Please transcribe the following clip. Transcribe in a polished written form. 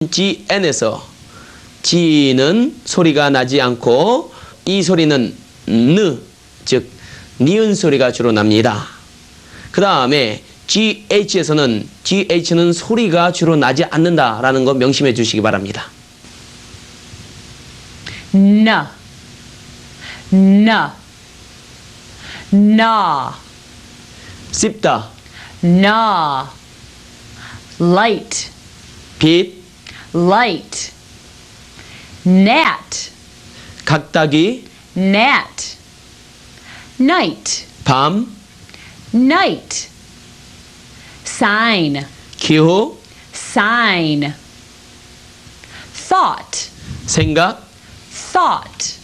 GN에서 G는 소리가 나지 않고 이 소리는 느, 즉 니은 소리가 주로 납니다. 그 다음에 GH에서는 GH는 소리가 주로 나지 않는다라는 거 명심해 주시기 바랍니다. na, na, na, 씹다, na, light, 빛, light, gnat, 각다기, gnat, night, 밤, night, sign, 기호, sign, thought, 생각, thought,